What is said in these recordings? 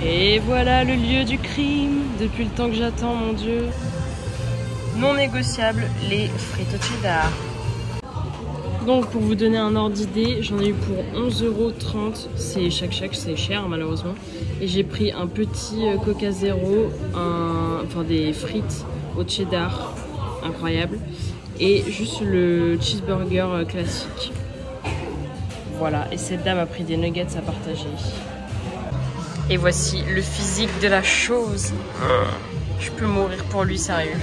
Et voilà le lieu du crime, depuis le temps que j'attends, mon Dieu. Non négociable, les frites au cheddar. Donc pour vous donner un ordre d'idée, j'en ai eu pour 11,30 €. C'est chaque, c'est cher malheureusement. Et j'ai pris un petit Coca Zéro, enfin des frites au cheddar, incroyable. Et juste le cheeseburger classique. Voilà, et cette dame a pris des nuggets à partager. Et voici le physique de la chose. Je peux mourir pour lui, sérieux.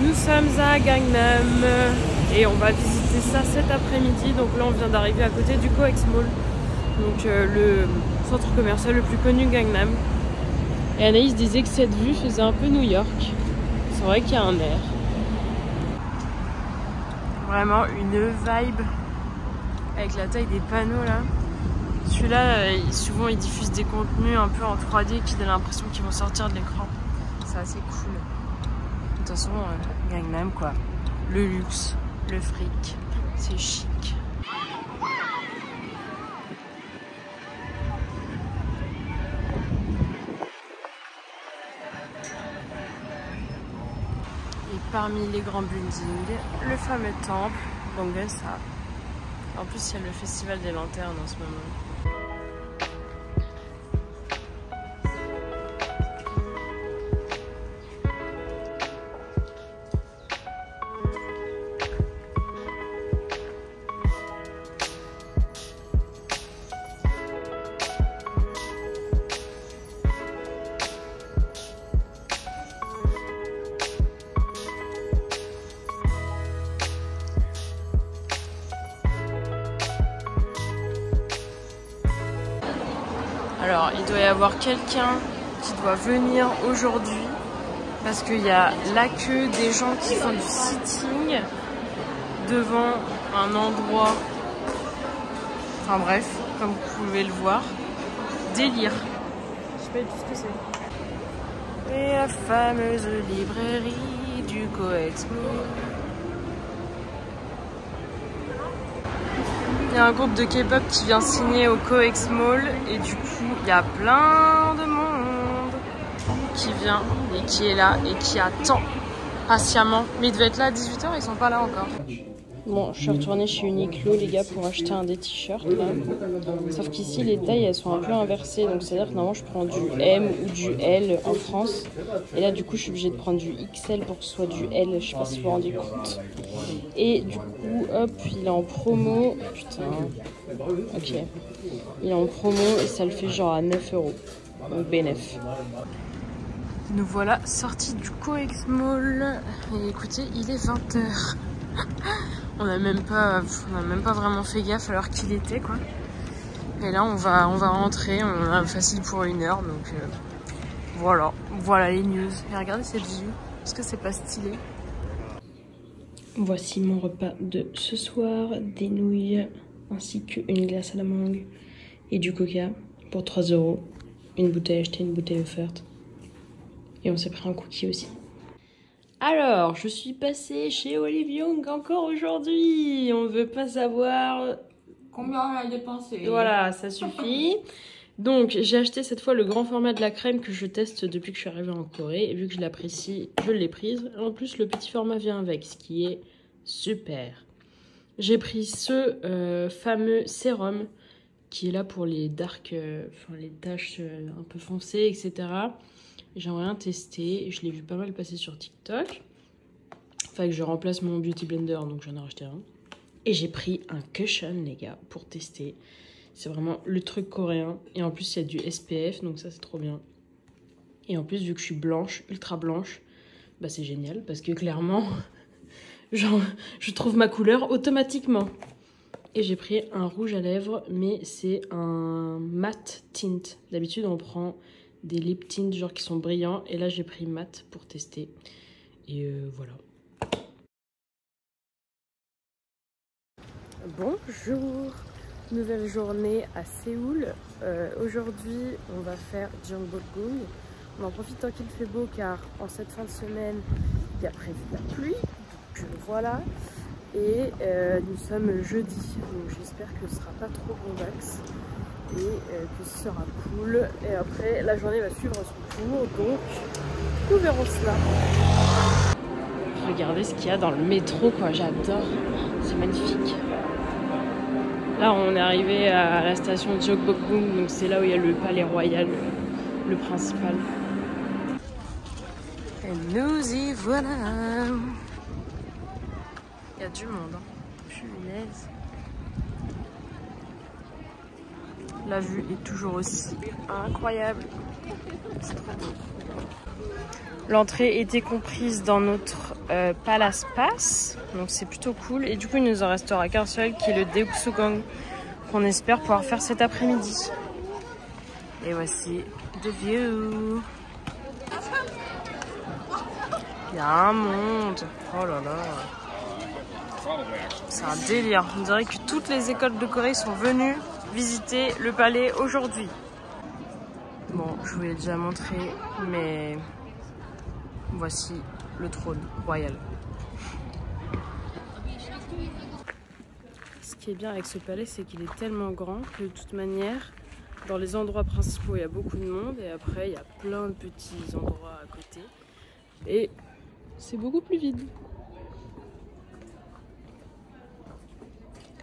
Nous sommes à Gangnam et on va visiter ça cet après-midi. Donc là, on vient d'arriver à côté du COEX Mall, donc le centre commercial le plus connu Gangnam. Et Anaïs disait que cette vue faisait un peu New York. C'est vrai qu'il y a un air. Vraiment une vibe avec la taille des panneaux là. Celui-là, souvent ils diffusent des contenus un peu en 3D qui donnent l'impression qu'ils vont sortir de l'écran. C'est assez cool. De toute façon, Gangnam quoi. Le luxe, le fric, c'est chic. Et parmi les grands buildings, le fameux temple, donc ça. En plus, il y a le festival des lanternes en ce moment. Alors, il doit y avoir quelqu'un qui doit venir aujourd'hui parce qu'il y a la queue des gens qui font du sitting devant un endroit. Enfin bref, comme vous pouvez le voir, délire. Je sais pas du tout ce que c'est. Et la fameuse librairie du COEX Mall. Il y a un groupe de K-pop qui vient signer au COEX Mall et du coup il y a plein de monde qui vient et qui est là et qui attend patiemment. Mais ils devaient être là à 18 h, ils sont pas là encore. Bon, je suis retournée chez Uniqlo les gars pour acheter un des t-shirts là. Sauf qu'ici les tailles elles sont un peu inversées, donc c'est à dire que normalement je prends du M ou du L en France. Et là du coup je suis obligée de prendre du XL pour que ce soit du L, je sais pas si vous vous rendez compte. Et du coup hop, il est en promo, putain, ok. Il est en promo et ça le fait genre à 9 €, donc bénéf. Nous voilà sortis du COEX Mall et écoutez, il est 20 h. On n'a même pas vraiment fait gaffe à l'heure qu'il était quoi. Et là on va rentrer, on a facile pour 1 heure donc voilà les news. Et regardez cette vue, est-ce que c'est pas stylé? Voici mon repas de ce soir, des nouilles ainsi qu'une glace à la mangue et du coca pour 3 €. Une bouteille achetée, une bouteille offerte. Et on s'est pris un cookie aussi. Alors, je suis passée chez Olive Young encore aujourd'hui. On ne veut pas savoir combien on a dépensé. Voilà, ça suffit. Donc, j'ai acheté cette fois le grand format de la crème que je teste depuis que je suis arrivée en Corée. Et vu que je l'apprécie, je l'ai prise. En plus, le petit format vient avec, ce qui est super. J'ai pris ce fameux sérum qui est là pour les dark, enfin les taches un peu foncées, etc. J'aimerais bien tester. Je l'ai vu pas mal passer sur TikTok. Enfin, que je remplace mon Beauty Blender, donc j'en ai racheté un. Et j'ai pris un cushion, les gars, pour tester. C'est vraiment le truc coréen. Et en plus, il y a du SPF, donc ça, c'est trop bien. Et en plus, vu que je suis blanche, ultra blanche, bah c'est génial. Parce que clairement, genre, je trouve ma couleur automatiquement. Et j'ai pris un rouge à lèvres, mais c'est un matte tint. D'habitude, on prend des lip tints genre qui sont brillants. Et là, j'ai pris matte pour tester. Et voilà. Bonjour, nouvelle journée à Séoul. Aujourd'hui, on va faire Jeongbokgung. On en profite tant qu'il fait beau car en cette fin de semaine, il y a prévu de la pluie. Donc voilà. Et nous sommes jeudi, donc j'espère que ce sera pas trop convexe. et que ce sera cool. Et après, la journée va suivre son cours, donc nous verrons cela. Regardez ce qu'il y a dans le métro, quoi, j'adore, c'est magnifique. Là, on est arrivé à la station Gyeongbokgung, donc c'est là où il y a le palais royal, le principal. Et nous y voilà. Il y a du monde, hein. Punaise. La vue est toujours aussi incroyable. C'est trop beau. L'entrée était comprise dans notre Palace Pass, donc c'est plutôt cool. Et du coup, il nous en restera qu'un seul, qui est le Deoksugang, qu'on espère pouvoir faire cet après-midi. Et voici the view. Il y a un monde. Oh là là. C'est un délire. On dirait que toutes les écoles de Corée sont venues visiter le palais aujourd'hui. Bon, je vous l'ai déjà montré, mais voici le trône royal. Ce qui est bien avec ce palais, c'est qu'il est tellement grand que de toute manière, dans les endroits principaux, il y a beaucoup de monde et après, il y a plein de petits endroits à côté. Et c'est beaucoup plus vide.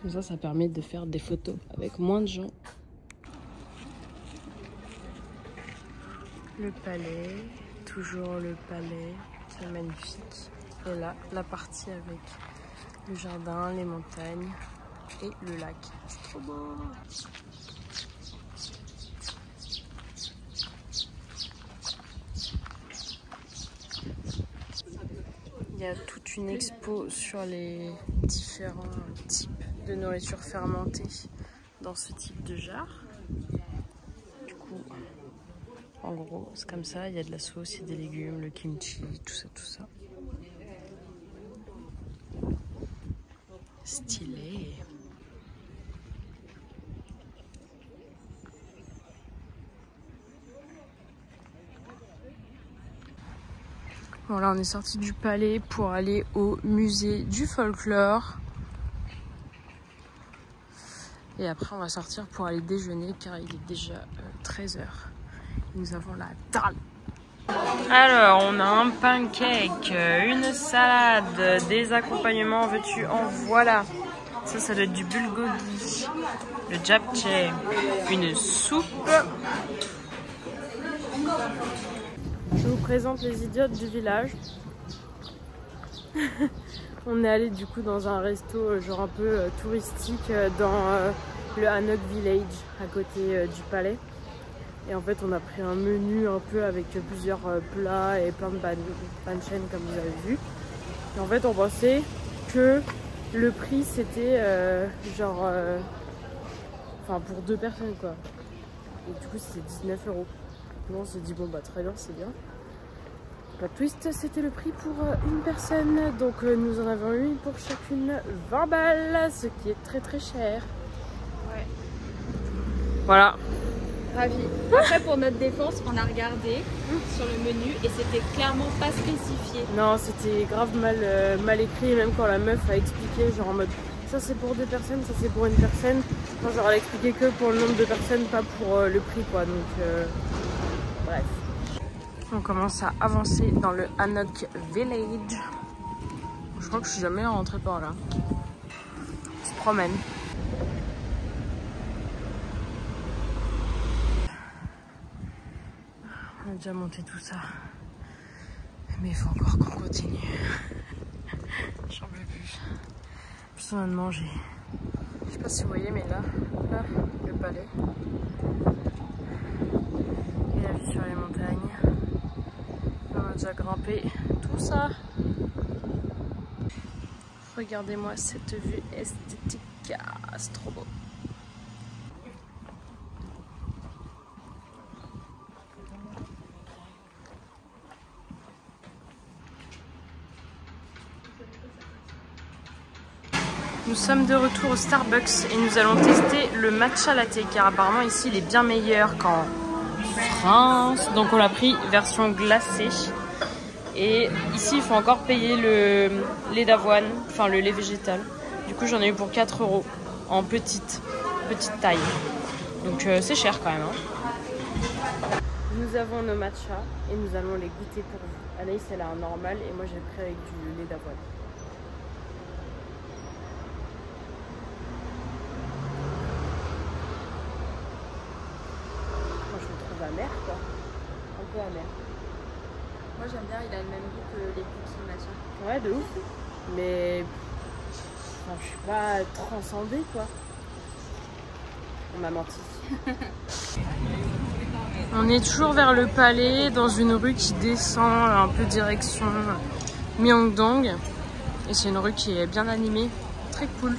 Comme ça, ça permet de faire des photos avec moins de gens. Le palais, toujours le palais, c'est magnifique. Et là, la partie avec le jardin, les montagnes et le lac. C'est trop beau. Il y a toute une expo sur les différents types de nourriture fermentée dans ce type de jarre. Du coup, en gros, c'est comme ça. Il y a de la sauce, il y a des légumes, le kimchi, tout ça, tout ça. Stylé. Bon, là, on est sorti du palais pour aller au musée du folklore. Et après, on va sortir pour aller déjeuner car il est déjà 13 h. Nous avons la dalle. Alors, on a un pancake, une salade, des accompagnements, veux-tu en voilà. Ça doit être du bulgogi, le japchae, une soupe. Je vous présente les idiotes du village. On est allé du coup dans un resto genre un peu touristique dans le Hanok Village à côté du palais. Et en fait on a pris un menu un peu avec plusieurs plats et plein de banchan comme vous avez vu. Et en fait on pensait que le prix c'était genre enfin pour 2 personnes quoi. Et du coup c'était 19 €. On s'est dit bon bah très bien, c'est bien. Pas de twist, c'était le prix pour une personne, donc nous en avons eu pour chacune 20 balles, ce qui est très très cher. Ouais. Voilà. Ravi. Après pour notre défense, on a regardé sur le menu et c'était clairement pas spécifié. Non, c'était grave mal écrit, même quand la meuf a expliqué, genre en mode ça c'est pour 2 personnes, ça c'est pour une personne. Enfin, genre elle a expliqué que pour le nombre de personnes, pas pour le prix quoi, donc bref. On commence à avancer dans le Hanok Village. Je crois que je suis jamais rentrée par là. On se promène. On a déjà monté tout ça. Mais il faut encore qu'on continue. J'en peux plus. Plus on a de manger. Je sais pas si vous voyez, mais là, le palais. Et la vue sur les montagnes. On a déjà grimpé tout ça. Regardez-moi cette vue esthétique. Ah, c'est trop beau. Nous sommes de retour au Starbucks et nous allons tester le matcha latte car apparemment ici il est bien meilleur qu'en France. Donc on l'a pris version glacée. Et ici il faut encore payer le lait d'avoine, enfin le lait végétal. Du coup j'en ai eu pour 4 € en petite taille. Donc c'est cher quand même. Hein. Nous avons nos matchas et nous allons les goûter pour vous. Anaïs elle a un normal et moi j'ai pris avec du lait d'avoine. Moi je le trouve amer quoi. Un peu amer. Moi j'aime bien, il a le même goût que les cookies matcha. Ouais de ouf. Mais enfin, je suis pas transcendée quoi. On m'a menti. On est toujours vers le palais, dans une rue qui descend un peu direction Myeongdong. Et c'est une rue qui est bien animée, très cool.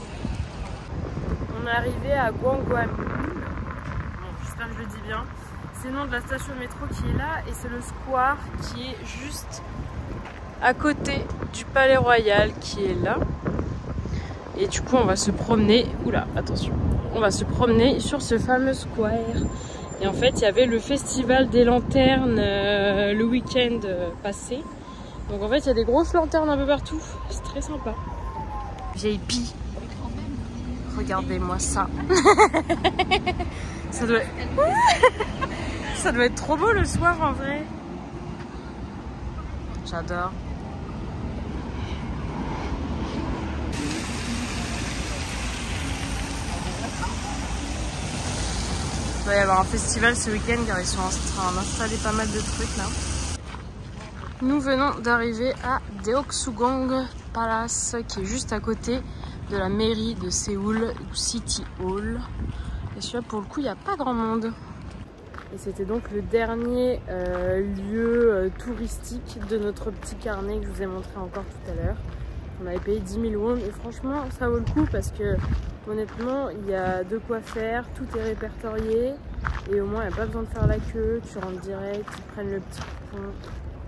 On est arrivé à Gwangwon. Bon, j'espère que je le dis bien. C'est le nom de la station de métro qui est là et c'est le square qui est juste à côté du palais royal qui est là. Et du coup on va se promener, oula attention, on va se promener sur ce fameux square. Et en fait il y avait le festival des lanternes le week-end passé. Donc en fait il y a des grosses lanternes un peu partout, c'est très sympa. VIP, regardez-moi ça. Ça doit... ça doit être trop beau le soir en vrai. J'adore. Il va y avoir un festival ce week-end car ils sont en train d'installer pas mal de trucs là. Nous venons d'arriver à Deoksugang Palace qui est juste à côté de la mairie de Séoul ou City Hall. Et celui-là pour le coup il n'y a pas grand monde. Et c'était donc le dernier lieu touristique de notre petit carnet que je vous ai montré encore tout à l'heure. On avait payé 10 000 won et franchement ça vaut le coup parce que honnêtement il y a de quoi faire, tout est répertorié et au moins il n'y a pas besoin de faire la queue, tu rentres direct, ils prennent le petit coupon,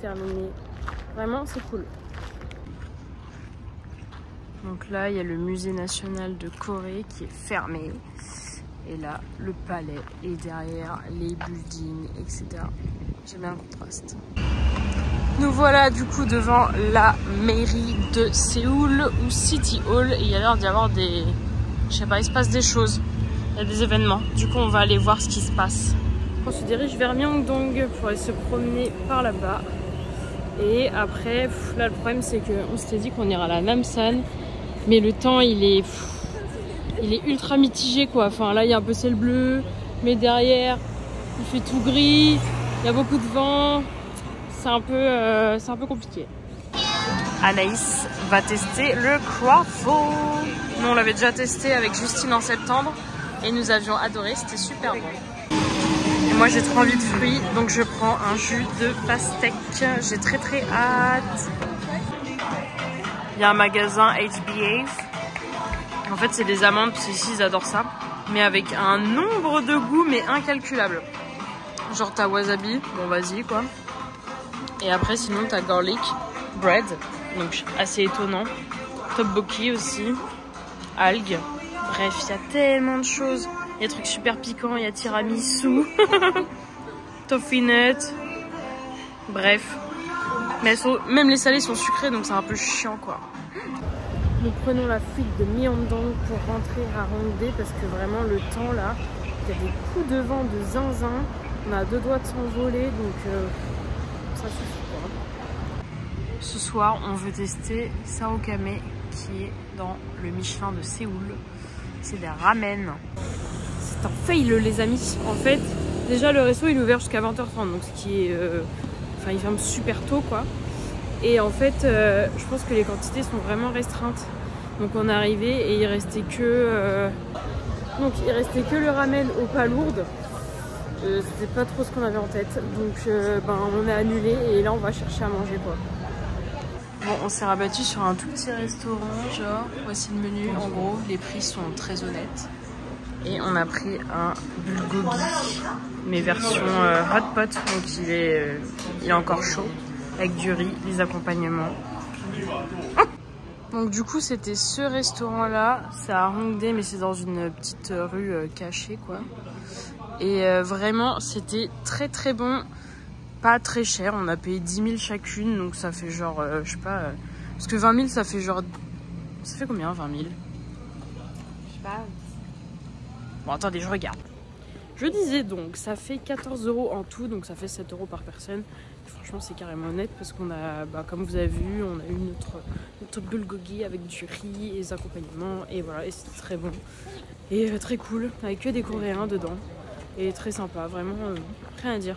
terminé. Vraiment c'est cool. Donc là il y a le musée national de Corée qui est fermé. Et là, le palais est derrière, les buildings, etc. J'aime bien le contraste. Nous voilà du coup devant la mairie de Séoul ou City Hall. Et il y a l'air d'y avoir des... Je sais pas, il se passe des choses. Il y a des événements. Du coup, on va aller voir ce qui se passe. On se dirige vers Myeongdong pour aller se promener par là-bas. Et après, là le problème c'est qu'on s'était dit qu'on ira à la Namsan. Mais le temps il est ultra mitigé quoi. Enfin là il y a un peu ciel bleu, mais derrière il fait tout gris, il y a beaucoup de vent, c'est un peu compliqué. Anaïs va tester le croissant. Nous on l'avait déjà testé avec Justine en septembre et nous avions adoré, c'était super bon. Et moi j'ai trop envie de fruits donc je prends un jus de pastèque, j'ai très hâte. Il y a un magasin HBA. En fait c'est des amandes parce qu'ici ils adorent ça. Mais avec un nombre de goûts mais incalculable. Genre t'as wasabi, bon vas-y quoi. Et après sinon t'as garlic bread, donc assez étonnant. Tteokbokki aussi, algues. Bref il y a tellement de choses. Il y a des trucs super piquants, il y a tiramisu, toffee nut. Bref. Mais même les salés sont sucrés donc c'est un peu chiant quoi. Nous prenons la fuite de Myeongdong pour rentrer à Hongdae parce que vraiment le temps là, il y a des coups de vent de zinzin. On a deux doigts de s'envoler donc ça suffit quoi. Ce soir on veut tester Saokame qui est dans le Michelin de Séoul. C'est des ramen. C'est un fail les amis. En fait déjà le resto il est ouvert jusqu'à 20h30 donc ce qui est... Enfin il ferme super tôt quoi. Et en fait, je pense que les quantités sont vraiment restreintes. Donc on est arrivé et il restait que le ramen aux palourdes. C'était pas trop ce qu'on avait en tête. Donc on a annulé et là on va chercher à manger quoi. Bon, on s'est rabattu sur un tout petit restaurant, genre voici le menu. En gros, les prix sont très honnêtes. Et on a pris un bulgogi, mais version hot pot, donc il est encore chaud. Avec du riz, les accompagnements. Donc du coup c'était ce restaurant là, c'est à Hongdae mais c'est dans une petite rue cachée quoi. Et vraiment c'était très bon, pas très cher, on a payé 10 000 chacune donc ça fait genre, je sais pas, parce que 20 000 ça fait genre, ça fait combien 20 000? Je sais pas. Bon attendez je regarde. Je disais donc, ça fait 14 € en tout, donc ça fait 7 € par personne. Et franchement, c'est carrément honnête parce qu'on a, comme vous avez vu, on a eu notre bulgogi avec du riz et des accompagnements. Et voilà, et c'était très bon. Et très cool, avec que des Coréens dedans. Et très sympa, vraiment, rien à dire.